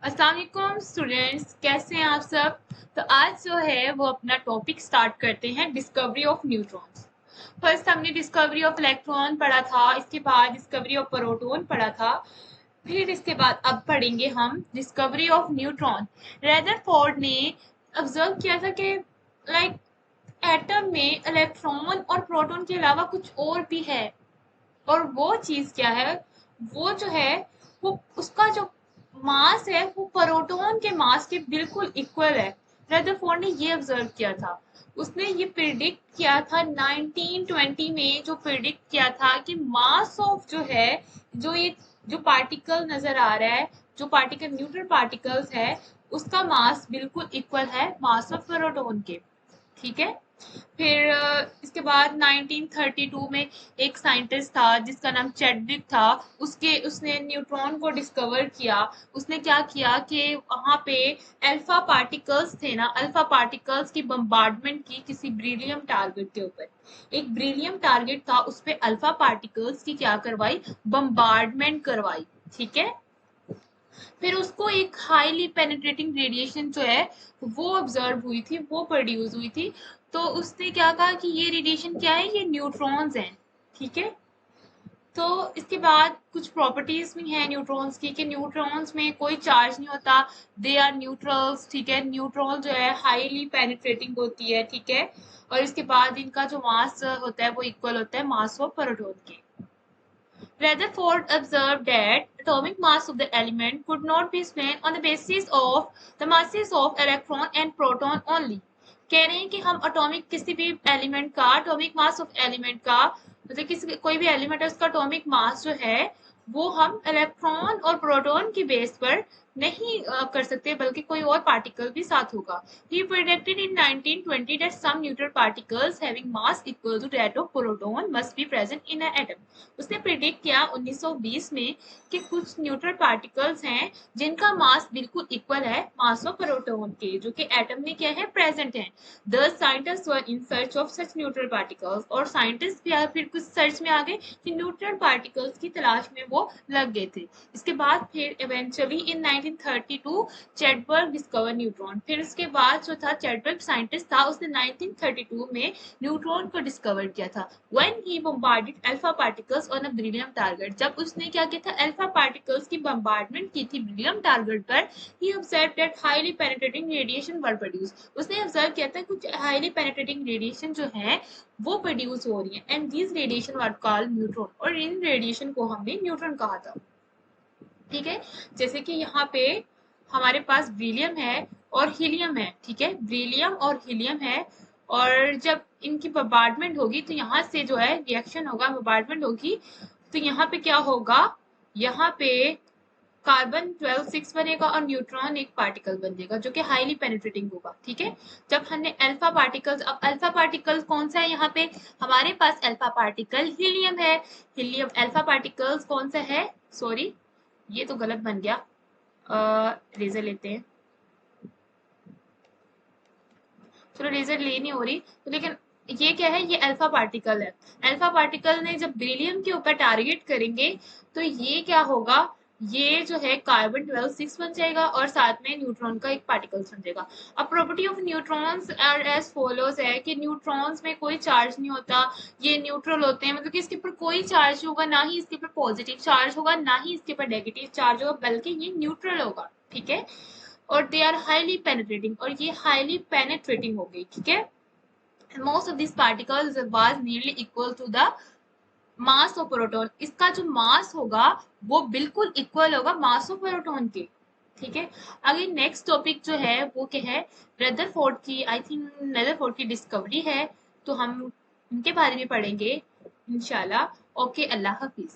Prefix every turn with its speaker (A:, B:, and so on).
A: अस्सलाम वालेकुम स्टूडेंट्स, कैसे हैं आप सब। तो आज जो है वो अपना टॉपिक स्टार्ट करते हैं, डिस्कवरी ऑफ न्यूट्रॉन्स। फर्स्ट हमने डिस्कवरी ऑफ इलेक्ट्रॉन पढ़ा था, इसके बाद डिस्कवरी ऑफ प्रोटॉन पढ़ा था, फिर इसके बाद अब पढ़ेंगे हम डिस्कवरी ऑफ न्यूट्रॉन। रदरफोर्ड ने ऑब्जर्व किया था कि लाइक एटम में इलेक्ट्रॉन और प्रोटॉन के अलावा कुछ और भी है, और वो चीज क्या है, वो जो है वो उसका जो मास है वो प्रोटॉन के मास के बिल्कुल इक्वल है। रदरफोर्ड ने ये ऑब्जर्व किया था। उसने ये प्रिडिक्ट किया था 1920 में, जो प्रिडिक्ट किया था कि मास ऑफ जो है, जो ये जो पार्टिकल नजर आ रहा है, जो पार्टिकल न्यूट्रल पार्टिकल्स है, उसका मास बिल्कुल इक्वल है मास ऑफ प्रोटॉन के। ठीक है। फिर इसके बाद 1932 में एक साइंटिस्ट था जिसका नाम चैडविक था। उसने न्यूट्रॉन को डिस्कवर किया। उसने क्या किया कि वहां पे अल्फा पार्टिकल्स थे ना, अल्फा पार्टिकल्स की बम्बार्डमेंट की किसी ब्रिलियम टारगेट के ऊपर। एक ब्रिलियम टारगेट था, उस पे अल्फा पार्टिकल्स की क्या करवाई, बम्बार्डमेंट करवाई। ठीक है। फिर उसको एक हाईली पेनिट्रेटिंग रेडिएशन जो है वो ऑब्जर्व हुई थी, वो प्रोड्यूस हुई थी। तो उसने क्या कहा कि ये रेडिएशन क्या है, ये न्यूट्रॉन्स हैं। ठीक है। तो इसके बाद कुछ प्रॉपर्टीज भी हैं न्यूट्रॉन्स की, कि न्यूट्रॉन्स में कोई चार्ज नहीं होता, दे आर न्यूट्रल्स। ठीक है। न्यूट्रॉन जो है हाईली पेनिट्रेटिंग होती है। ठीक है। और इसके बाद इनका जो मास होता है वो इक्वल होता है मास ऑफ प्रोटॉन के। Rutherford observed that atomic mass of the element could not be explained on the basis of the masses of electron and proton only। कह रहे हैं कि हम अटोमिक किसी भी एलिमेंट का, अटोमिक मास ऑफ एलिमेंट का, मतलब किसी कोई भी एलिमेंट है उसका अटोमिक मास जो है वो हम इलेक्ट्रॉन और प्रोटॉन की बेस पर नहीं कर सकते, बल्कि कोई और पार्टिकल भी साथ होगा। He predicted in 1920 that some neutral particles having mass equal to that of proton must be present in an atom। उसने प्रिडिक्ट किया 1920 में कि कुछ न्यूट्रल पार्टिकल्स हैं जिनका मास बिल्कुल इक्वल है मास ऑफ प्रोटॉन के, जो कि एटम में क्या है, प्रेजेंट है। The scientist were in search of such neutral particles, और साइंटिस्ट भी फिर कुछ सर्च में आ गए कि न्यूट्रल पार्टिकल्स की तलाश में वो लग गए थे। इसके बाद फिर इवेंचुअली इन 1932 चैडबर्ग डिस्कवर न्यूट्रॉन। फिर उसके बाद जो था चैडबर्ग साइंटिस्ट था, उसने 1932 में न्यूट्रॉन को डिस्कवर किया था। When he bombarded alpha particles on a beryllium target, जब उसने क्या किया था, अल्फा पार्टिकल्स की बम्बार्डमेंट की थी beryllium टारगेट पर, he observed that highly penetrating radiation were produced। उसने ऑब्जर्व किया था कुछ हाईली पेनिट्रेटिंग रेडिएशन जो है वो प्रोड्यूस हो रही है, and these radiation were called neutron, और इन रेडिएशन को हमने न्यूट्रॉन कहा था। ठीक है। जैसे कि यहाँ पे हमारे पास ब्रिलियम है और हीलियम है। ठीक है। ब्रिलियम और हीलियम है, और जब इनकी बम्बार्डमेंट होगी तो यहाँ से जो है रिएक्शन होगा, बम्बार्डमेंट होगी, तो यहाँ पे क्या होगा, यहाँ पे कार्बन 12 6 बनेगा और न्यूट्रॉन एक पार्टिकल बन जाएगा जो कि हाईली पेनिट्रेटिंग होगा। ठीक है। जब हमने अल्फा पार्टिकल्स, अब अल्फा पार्टिकल्स कौन सा है, यहाँ पे हमारे पास अल्फा पार्टिकल हीलियम है। हीलियम अल्फा पार्टिकल्स कौन सा है, सॉरी ये तो गलत बन गया, रेजर लेते हैं। चलो रेजर ले नहीं हो रही तो, लेकिन ये क्या है, ये अल्फा पार्टिकल है। अल्फा पार्टिकल ने जब बेरिलियम के ऊपर टारगेट करेंगे तो ये क्या होगा, ये जो है कार्बन 12 6 बन जाएगा और साथ में न्यूट्रॉन का एक पार्टिकल बन जाएगा। अब property of neutrons are as follows है कि न्यूट्रॉन्स में कोई चार्ज नहीं होता, ये न्यूट्रल होते हैं, मतलब कि इसके ऊपर कोई चार्ज होगा, ना ही इसके ऊपर पॉजिटिव चार्ज होगा, ना ही इसके ऊपर नेगेटिव चार्ज होगा, बल्कि ये न्यूट्रल होगा। ठीक है। और दे आर हाईली पेनिट्रेटिंग, और ये हाईली पेनिट्रेटिंग हो गई। ठीक है। Most of this particles was nearly equal to the mass of proton. इसका जो मास होगा वो बिल्कुल इक्वल होगा मास ऑफ प्रोटॉन के। ठीक है। अगली नेक्स्ट टॉपिक जो है वो क्या है, रदरफोर्ड की, आई थिंक रदरफोर्ड की डिस्कवरी है, तो हम उनके बारे में पढ़ेंगे इंशाल्लाह। ओके, अल्लाह हाफिज।